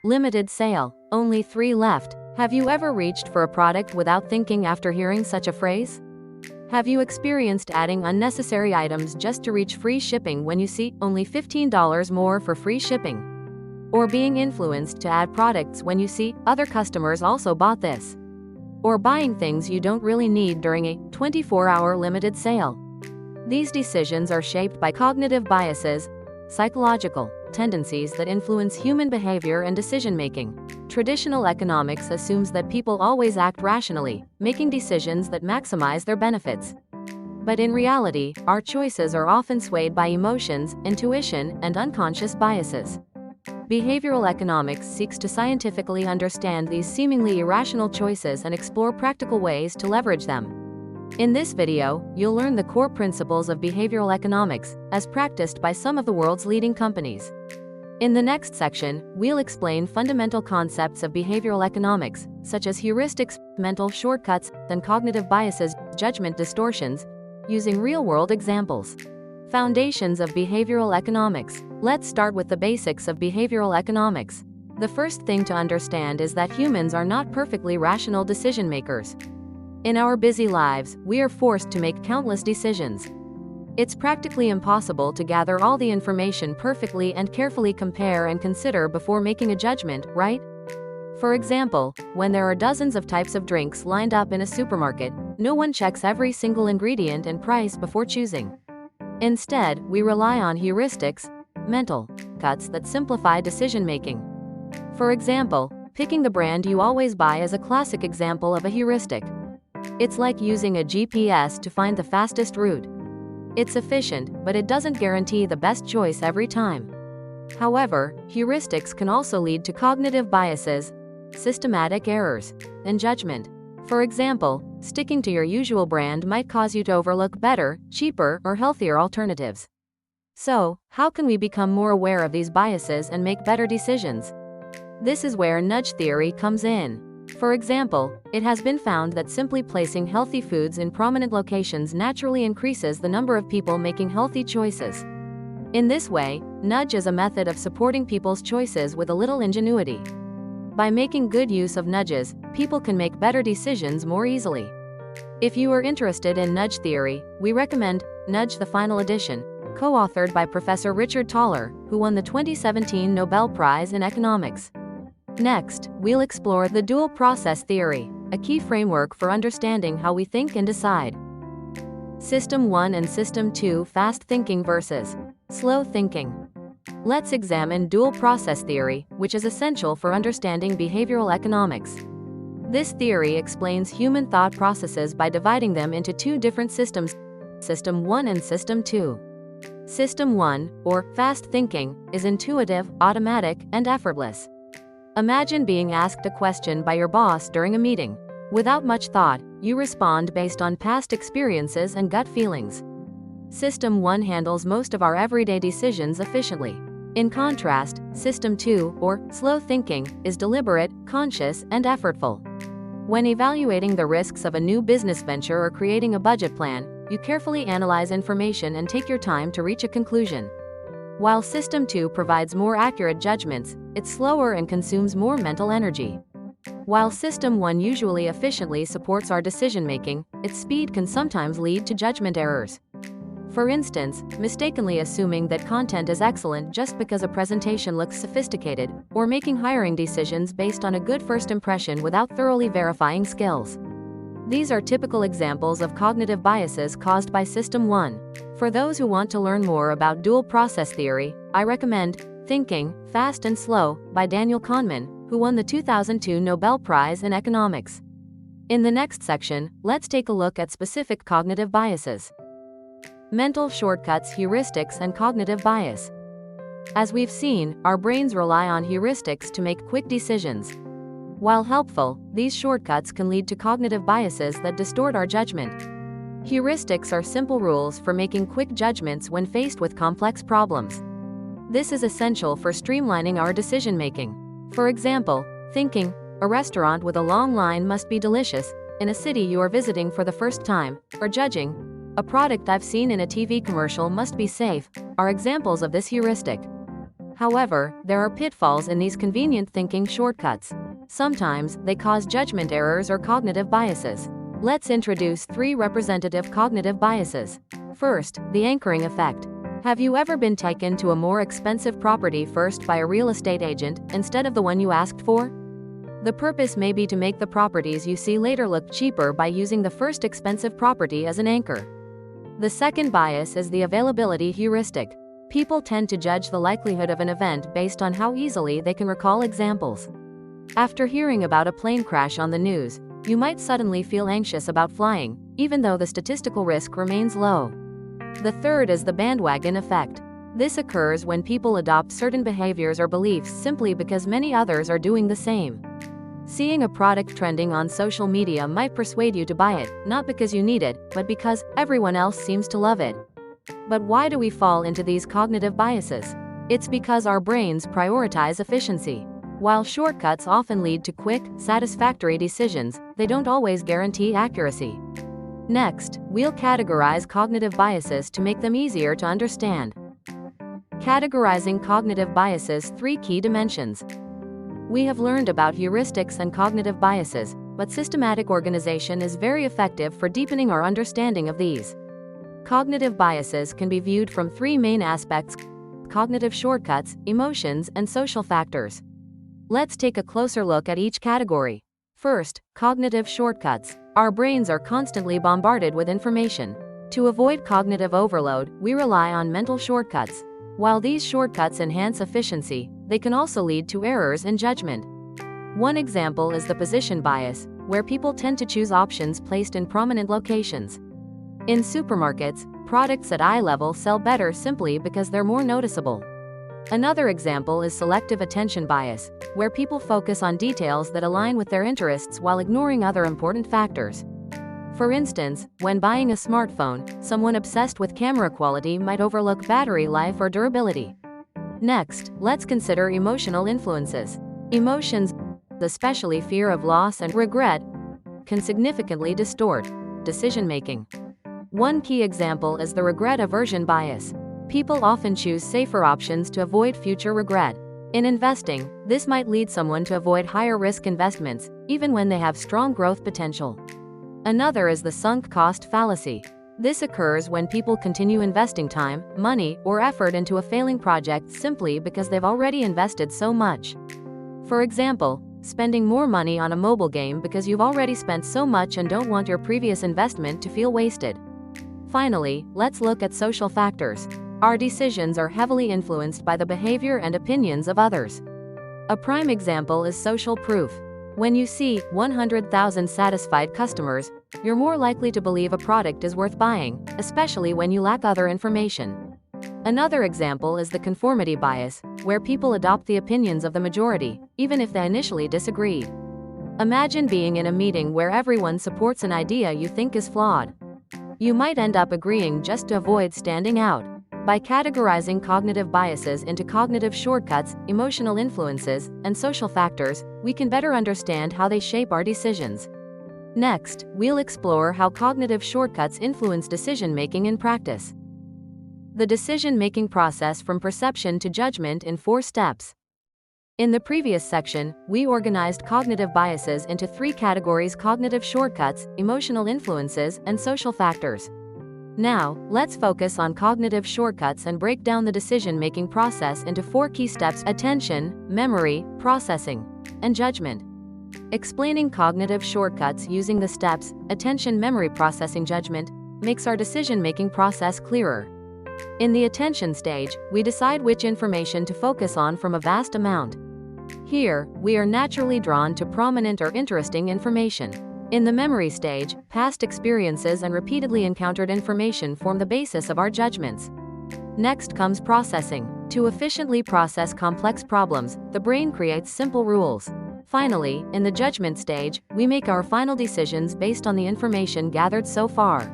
Limited sale, only 3 left. Have you ever reached for a product without thinking after hearing such a phrase? Have you experienced adding unnecessary items just to reach free shipping when you see only $15 more for free shipping? Or being influenced to add products when you see other customers also bought this? Or buying things you don't really need during a 24-hour limited sale? These decisions are shaped by cognitive biases, psychological tendencies that influence human behavior and decision-making. Traditional economics assumes that people always act rationally, making decisions that maximize their benefits. But in reality, our choices are often swayed by emotions, intuition, and unconscious biases. Behavioral economics seeks to scientifically understand these seemingly irrational choices and explore practical ways to leverage them. In this video, you'll learn the core principles of behavioral economics, as practiced by some of the world's leading companies. In the next section, we'll explain fundamental concepts of behavioral economics, such as heuristics, mental shortcuts, and cognitive biases, judgment distortions, using real-world examples. Foundations of behavioral economics. Let's start with the basics of behavioral economics. The first thing to understand is that humans are not perfectly rational decision makers. In our busy lives, we are forced to make countless decisions. It's practically impossible to gather all the information perfectly and carefully compare and consider before making a judgment, right? For example, when there are dozens of types of drinks lined up in a supermarket, no one checks every single ingredient and price before choosing. Instead, we rely on heuristics, mental cuts that simplify decision-making. For example, picking the brand you always buy is a classic example of a heuristic. It's like using a GPS to find the fastest route. It's efficient, but it doesn't guarantee the best choice every time. However, heuristics can also lead to cognitive biases, systematic errors, and judgment. For example, sticking to your usual brand might cause you to overlook better, cheaper, or healthier alternatives. So, how can we become more aware of these biases and make better decisions? This is where nudge theory comes in. For example, it has been found that simply placing healthy foods in prominent locations naturally increases the number of people making healthy choices. In this way, nudge is a method of supporting people's choices with a little ingenuity. By making good use of nudges, people can make better decisions more easily. If you are interested in nudge theory, we recommend Nudge the Final Edition, co-authored by Professor Richard Thaler, who won the 2017 Nobel Prize in Economics. Next, we'll explore the dual process theory, a key framework for understanding how we think and decide. System 1 and System 2: fast thinking versus slow thinking. Let's examine dual process theory, which is essential for understanding behavioral economics. This theory explains human thought processes by dividing them into 2 different systems, System 1 and System 2. System 1, or fast thinking, is intuitive, automatic, and effortless. Imagine being asked a question by your boss during a meeting. Without much thought, you respond based on past experiences and gut feelings. System 1 handles most of our everyday decisions efficiently. In contrast, System 2, or slow thinking, is deliberate, conscious, and effortful. When evaluating the risks of a new business venture or creating a budget plan, you carefully analyze information and take your time to reach a conclusion. While System 2 provides more accurate judgments, it's slower and consumes more mental energy. While System 1 usually efficiently supports our decision-making, its speed can sometimes lead to judgment errors. For instance, mistakenly assuming that content is excellent just because a presentation looks sophisticated, or making hiring decisions based on a good first impression without thoroughly verifying skills. These are typical examples of cognitive biases caused by System 1. For those who want to learn more about dual process theory, I recommend Thinking, Fast and Slow by Daniel Kahneman, who won the 2002 Nobel Prize in Economics. In the next section, let's take a look at specific cognitive biases. Mental shortcuts, heuristics, and cognitive bias. As we've seen, our brains rely on heuristics to make quick decisions. While helpful, these shortcuts can lead to cognitive biases that distort our judgment. Heuristics are simple rules for making quick judgments when faced with complex problems. This is essential for streamlining our decision-making. For example, thinking, a restaurant with a long line must be delicious, in a city you are visiting for the first time, or judging, a product I've seen in a TV commercial must be safe, are examples of this heuristic. However, there are pitfalls in these convenient thinking shortcuts. Sometimes, they cause judgment errors or cognitive biases. Let's introduce 3 representative cognitive biases. First, the anchoring effect. Have you ever been taken to a more expensive property first by a real estate agent, instead of the one you asked for? The purpose may be to make the properties you see later look cheaper by using the first expensive property as an anchor. The second bias is the availability heuristic. People tend to judge the likelihood of an event based on how easily they can recall examples. After hearing about a plane crash on the news, you might suddenly feel anxious about flying, even though the statistical risk remains low. The third is the bandwagon effect. This occurs when people adopt certain behaviors or beliefs simply because many others are doing the same. Seeing a product trending on social media might persuade you to buy it, not because you need it, but because everyone else seems to love it. But why do we fall into these cognitive biases? It's because our brains prioritize efficiency. While shortcuts often lead to quick, satisfactory decisions, they don't always guarantee accuracy. Next, we'll categorize cognitive biases to make them easier to understand. Categorizing cognitive biases: 3 key dimensions. We have learned about heuristics and cognitive biases, but systematic organization is very effective for deepening our understanding of these. Cognitive biases can be viewed from 3 main aspects: cognitive shortcuts, emotions, and social factors. Let's take a closer look at each category. First, cognitive shortcuts. Our brains are constantly bombarded with information. To avoid cognitive overload, we rely on mental shortcuts. While these shortcuts enhance efficiency, they can also lead to errors in judgment. One example is the position bias, where people tend to choose options placed in prominent locations. In supermarkets, products at eye level sell better simply because they're more noticeable. Another example is selective attention bias, where people focus on details that align with their interests while ignoring other important factors. For instance, when buying a smartphone, someone obsessed with camera quality might overlook battery life or durability. Next, let's consider emotional influences. Emotions, especially fear of loss and regret, can significantly distort decision-making. One key example is the regret aversion bias. People often choose safer options to avoid future regret. In investing, this might lead someone to avoid higher-risk investments, even when they have strong growth potential. Another is the sunk cost fallacy. This occurs when people continue investing time, money, or effort into a failing project simply because they've already invested so much. For example, spending more money on a mobile game because you've already spent so much and don't want your previous investment to feel wasted. Finally, let's look at social factors. Our decisions are heavily influenced by the behavior and opinions of others. A prime example is social proof. When you see 100,000 satisfied customers, you're more likely to believe a product is worth buying, especially when you lack other information. Another example is the conformity bias, where people adopt the opinions of the majority, even if they initially disagreed. Imagine being in a meeting where everyone supports an idea you think is flawed. You might end up agreeing just to avoid standing out. By categorizing cognitive biases into cognitive shortcuts, emotional influences, and social factors, we can better understand how they shape our decisions. Next, we'll explore how cognitive shortcuts influence decision-making in practice. The decision-making process from perception to judgment in 4 steps. In the previous section, we organized cognitive biases into 3 categories: cognitive shortcuts, emotional influences, and social factors. Now, let's focus on cognitive shortcuts and break down the decision-making process into 4 key steps: attention, memory, processing, and judgment. Explaining cognitive shortcuts using the steps attention, memory, processing, judgment makes our decision-making process clearer. In the attention stage, we decide which information to focus on from a vast amount. Here, we are naturally drawn to prominent or interesting information. In the memory stage, past experiences and repeatedly encountered information form the basis of our judgments. Next comes processing. To efficiently process complex problems, the brain creates simple rules. Finally, in the judgment stage, we make our final decisions based on the information gathered so far.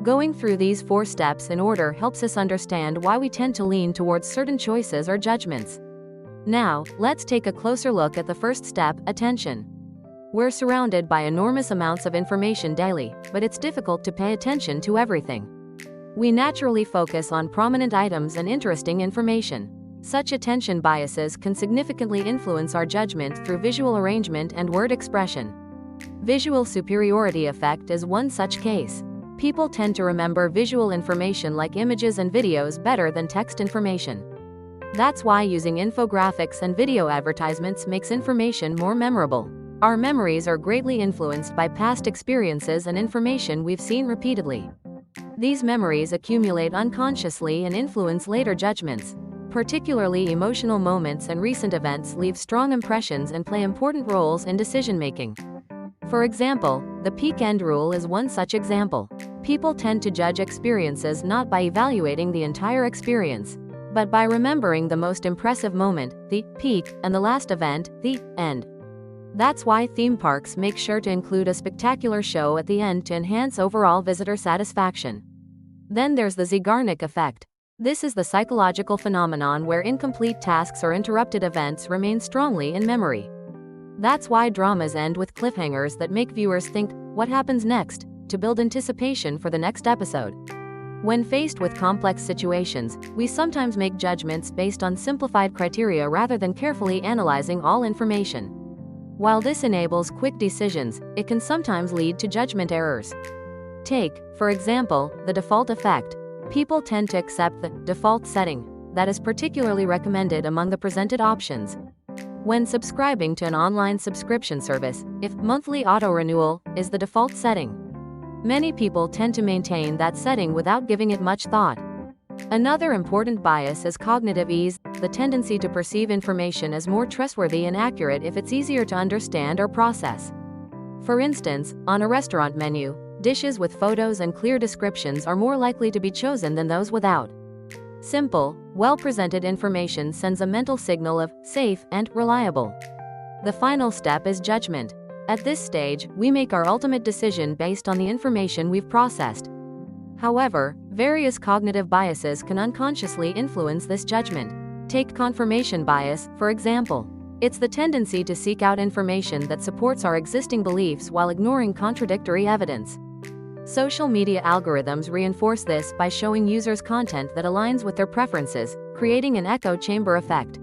Going through these 4 steps in order helps us understand why we tend to lean towards certain choices or judgments. Now, let's take a closer look at the first step, attention. We're surrounded by enormous amounts of information daily, but it's difficult to pay attention to everything. We naturally focus on prominent items and interesting information. Such attention biases can significantly influence our judgment through visual arrangement and word expression. Visual superiority effect is one such case. People tend to remember visual information like images and videos better than text information. That's why using infographics and video advertisements makes information more memorable. Our memories are greatly influenced by past experiences and information we've seen repeatedly. These memories accumulate unconsciously and influence later judgments. Particularly emotional moments and recent events leave strong impressions and play important roles in decision-making. For example, the peak end rule is one such example. People tend to judge experiences not by evaluating the entire experience, but by remembering the most impressive moment, the peak, and the last event, the end. That's why theme parks make sure to include a spectacular show at the end to enhance overall visitor satisfaction. Then there's the Zeigarnik effect. This is the psychological phenomenon where incomplete tasks or interrupted events remain strongly in memory. That's why dramas end with cliffhangers that make viewers think, what happens next, to build anticipation for the next episode. When faced with complex situations, we sometimes make judgments based on simplified criteria rather than carefully analyzing all information. While this enables quick decisions, it can sometimes lead to judgment errors. Take, for example, the default effect. People tend to accept the default setting that is particularly recommended among the presented options. When subscribing to an online subscription service, if monthly auto-renewal is the default setting, many people tend to maintain that setting without giving it much thought. Another important bias is cognitive ease, the tendency to perceive information as more trustworthy and accurate if it's easier to understand or process. For instance, on a restaurant menu, dishes with photos and clear descriptions are more likely to be chosen than those without. Simple, well-presented information sends a mental signal of safe and reliable. The final step is judgment. At this stage, we make our ultimate decision based on the information we've processed. However, various cognitive biases can unconsciously influence this judgment. Take confirmation bias, for example. It's the tendency to seek out information that supports our existing beliefs while ignoring contradictory evidence. Social media algorithms reinforce this by showing users content that aligns with their preferences, creating an echo chamber effect.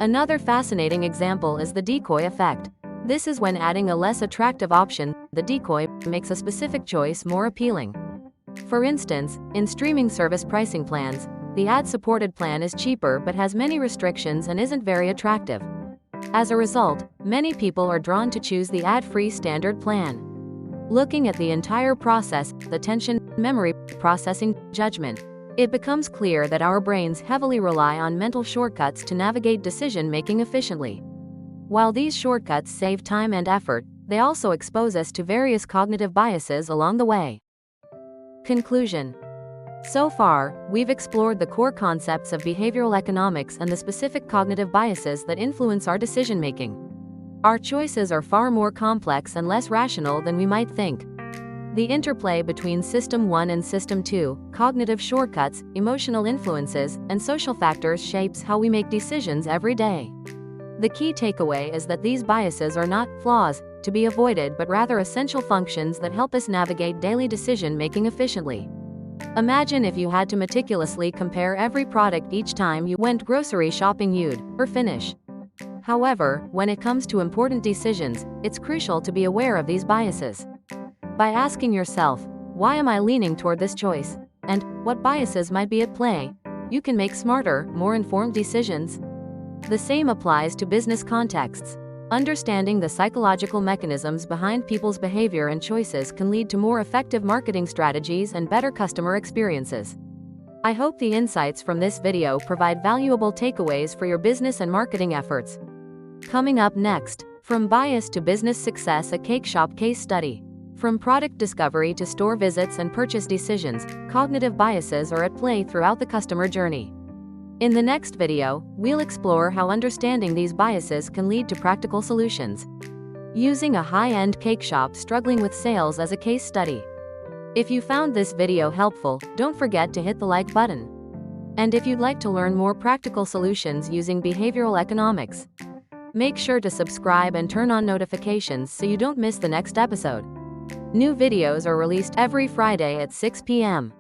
Another fascinating example is the decoy effect. This is when adding a less attractive option, the decoy, makes a specific choice more appealing. For instance, in streaming service pricing plans, the ad-supported plan is cheaper but has many restrictions and isn't very attractive. As a result, many people are drawn to choose the ad-free standard plan. Looking at the entire process, attention, memory, processing, judgment, it becomes clear that our brains heavily rely on mental shortcuts to navigate decision-making efficiently. While these shortcuts save time and effort, they also expose us to various cognitive biases along the way. Conclusion. So far, we've explored the core concepts of behavioral economics and the specific cognitive biases that influence our decision-making. Our choices are far more complex and less rational than we might think. The interplay between System 1 and System 2, cognitive shortcuts, emotional influences, and social factors shapes how we make decisions every day. The key takeaway is that these biases are not flaws to be avoided but rather essential functions that help us navigate daily decision-making efficiently. Imagine if you had to meticulously compare every product each time you went grocery shopping, you'd finish. However, when it comes to important decisions, it's crucial to be aware of these biases. By asking yourself, why am I leaning toward this choice? And what biases might be at play? You can make smarter, more informed decisions. The same applies to business contexts. Understanding the psychological mechanisms behind people's behavior and choices can lead to more effective marketing strategies and better customer experiences. I hope the insights from this video provide valuable takeaways for your business and marketing efforts. Coming up next, from bias to business success, a cake shop case study. From product discovery to store visits and purchase decisions, cognitive biases are at play throughout the customer journey. In the next video, we'll explore how understanding these biases can lead to practical solutions. Using a high-end cake shop struggling with sales as a case study. If you found this video helpful, don't forget to hit the like button. And if you'd like to learn more practical solutions using behavioral economics, make sure to subscribe and turn on notifications so you don't miss the next episode. New videos are released every Friday at 6 p.m.